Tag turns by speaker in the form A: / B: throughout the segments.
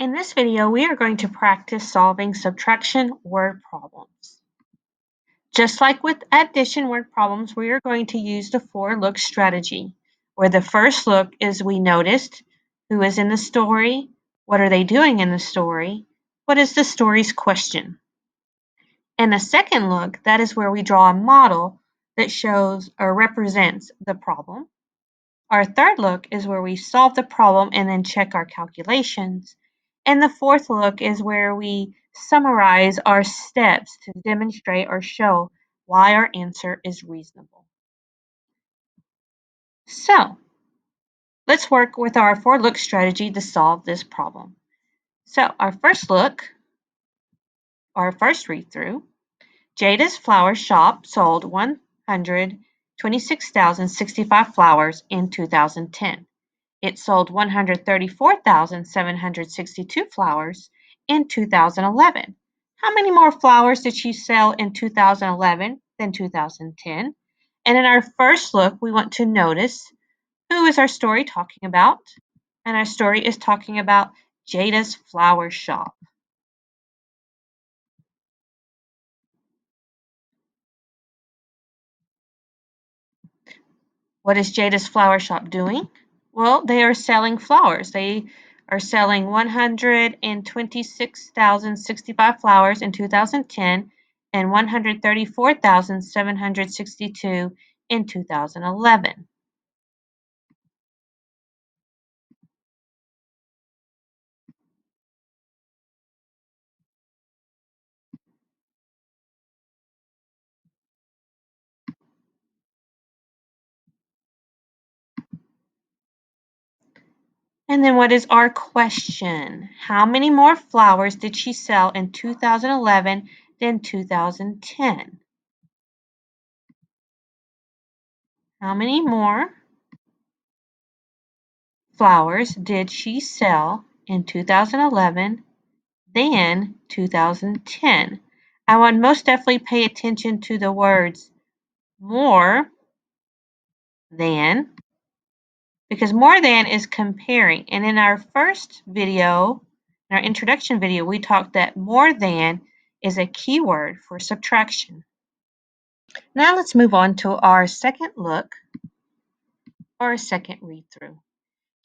A: In this video, we are going to practice solving subtraction word problems. Just like with addition word problems, we are going to use the 4-look strategy, where the first look is we noticed who is in the story, what are they doing in the story, what is the story's question. And the second look, that is where we draw a model that shows or represents the problem. Our third look is where we solve the problem and then check our calculations. And the fourth look is where we summarize our steps to demonstrate or show why our answer is reasonable. So, let's work with our 4-look strategy to solve this problem. So, our first look, our first read-through, Jada's flower shop sold 126,065 flowers in 2010. It sold 134,762 flowers in 2011. How many more flowers did she sell in 2011 than 2010? And in our first look, we want to notice who is our story talking about? And our story is talking about Jada's flower shop. What is Jada's flower shop doing? Well, they are selling flowers. They are selling 126,065 flowers in 2010 and 134,762 in 2011. And then what is our question? How many more flowers did she sell in 2011 than 2010? How many more flowers did she sell in 2011 than 2010? I would most definitely pay attention to the words more than, because more than is comparing. And in our first video, in our introduction video, we talked that more than is a keyword for subtraction. Now let's move on to our second look or a second read through.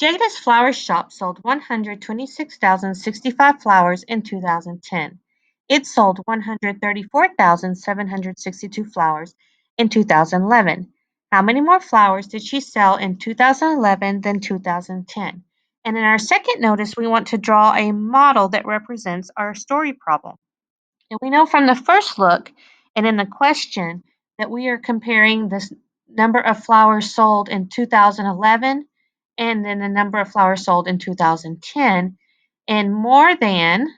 A: Jada's flower shop sold 126,065 flowers in 2010. It sold 134,762 flowers in 2011. How many more flowers did she sell in 2011 than 2010? And in our second notice, we want to draw a model that represents our story problem. And we know from the first look and in the question that we are comparing this number of flowers sold in 2011 and then the number of flowers sold in 2010. And more than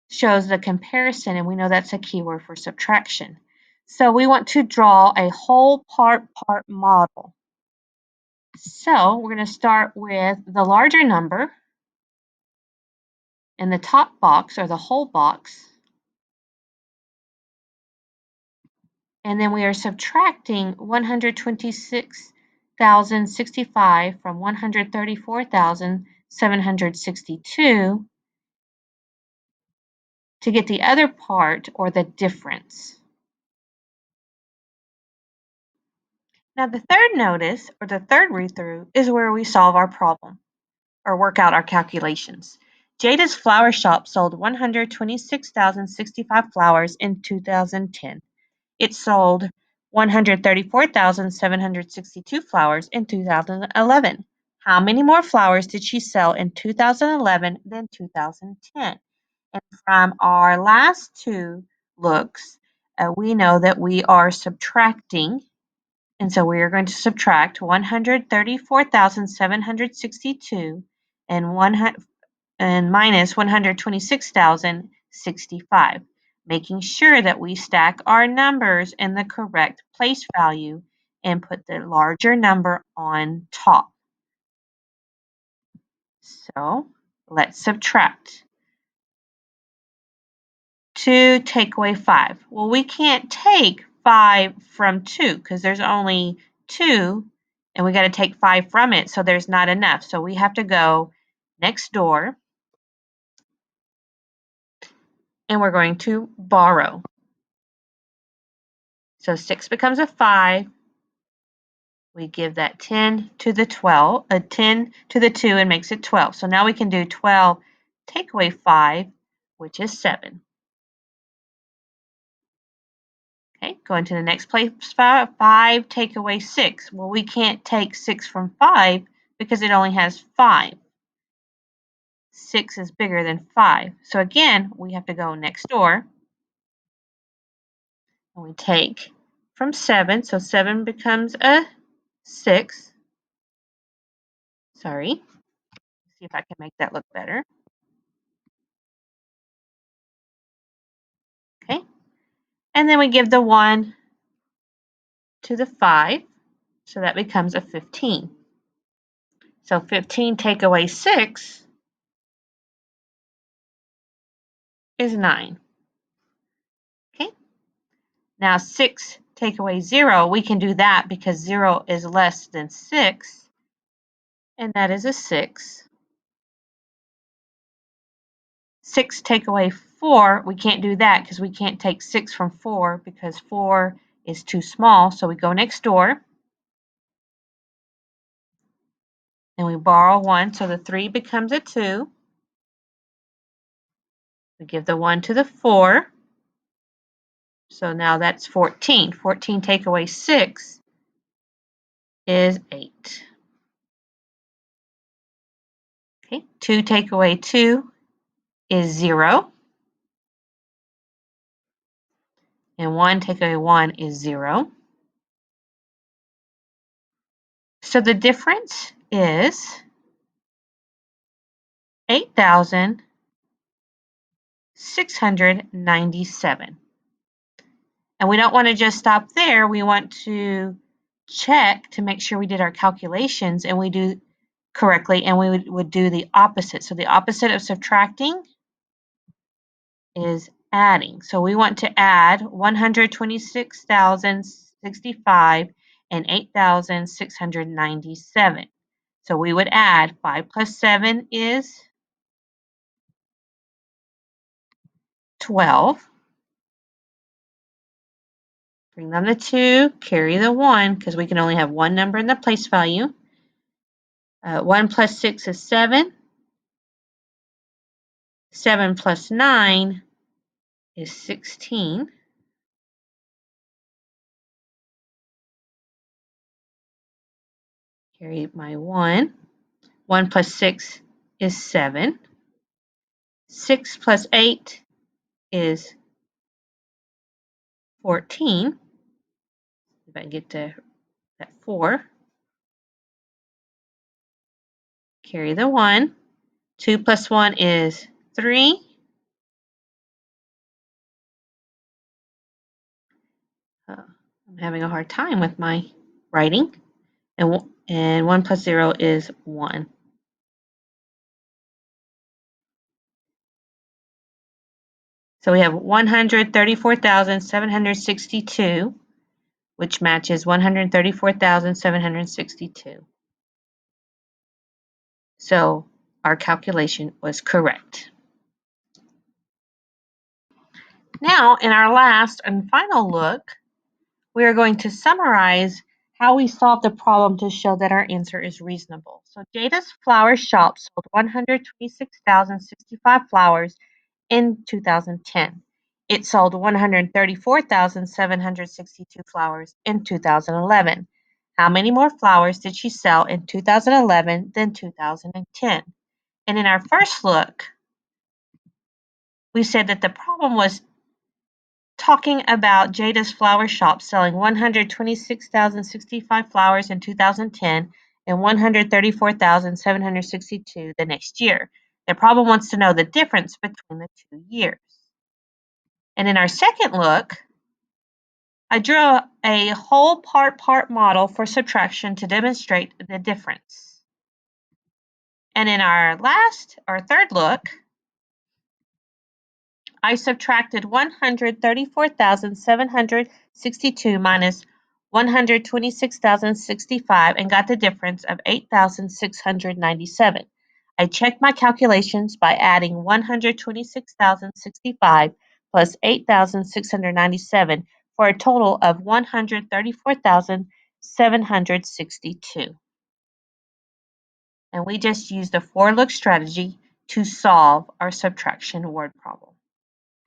A: shows the comparison, and we know that's a keyword for subtraction. So we want to draw a whole part model. So we're going to start with the larger number in the top box or the whole box. And then we are subtracting 126,065 from 134,762 to get the other part or the difference. Now the third notice or the third read through is where we solve our problem or work out our calculations. Jada's flower shop sold 126,065 flowers in 2010. It sold 134,762 flowers in 2011. How many more flowers did she sell in 2011 than 2010? And from our last two looks, we know that we are subtracting. And so we are going to subtract 134,762 and minus 126,065. Making sure that we stack our numbers in the correct place value and put the larger number on top. So let's subtract. 2 take away 5. Well, we can't take 5 from 2 because there's only 2 and we got to take 5 from it, so there's not enough. So we have to go next door and we're going to borrow. So 6 becomes a 5. We give that 10 to the 12, 10 to the 2 and makes it 12. So now we can do 12 take away 5, which is 7. Okay, going to the next place, 5 take away 6. Well, we can't take 6 from 5 because it only has 5. 6 is bigger than 5. So again, we have to go next door. And we take from 7. So 7 becomes a 6. Sorry. Let's see if I can make that look better. Okay. And then we give the 1 to the 5. So that becomes a 15. So 15 take away 6 is 9. Okay. Now 6 take away 0, we can do that because 0 is less than 6, and that is a 6. 6 take away 4, we can't do that because we can't take 6 from 4 because 4 is too small, so we go next door. And we borrow 1, so the 3 becomes a 2. We give the 1 to the 4. So now that's 14. 14 take away 6 is 8. Okay, 2 take away 2 is 0. And 1 take away 1 is 0. So the difference is 8,697. And we don't want to just stop there. We want to check to make sure we did our calculations and we do correctly, and we would do the opposite. So the opposite of subtracting is adding. So we want to add 126,065 and 8,697. So we would add 5 plus 7 is 12. Bring down the 2, carry the 1, because we can only have one number in the place value. 1 plus 6 is 7. 7 plus 9 is 16. Carry my 1. 1 plus 6 is 7. 6 plus 8 is 14. If I can get to that 4. Carry the 1. 2 plus 1 is 3. I'm having a hard time with my writing. And 1 plus 0 is 1. So we have 134,762, which matches 134,762. So our calculation was correct. Now, in our last and final look, we are going to summarize how we solved the problem to show that our answer is reasonable. So Jada's flower shop sold 126,065 flowers in 2010. It sold 134,762 flowers in 2011. How many more flowers did she sell in 2011 than 2010? And in our first look, we said that the problem was talking about Jada's flower shop selling 126,065 flowers in 2010 and 134,762 the next year. The problem wants to know the difference between the 2 years. And in our second look, I drew a whole part model for subtraction to demonstrate the difference. And in our third look, I subtracted 134,762 minus 126,065 and got the difference of 8,697. I checked my calculations by adding 126,065 plus 8,697 for a total of 134,762. And we just used the 4-look strategy to solve our subtraction word problem.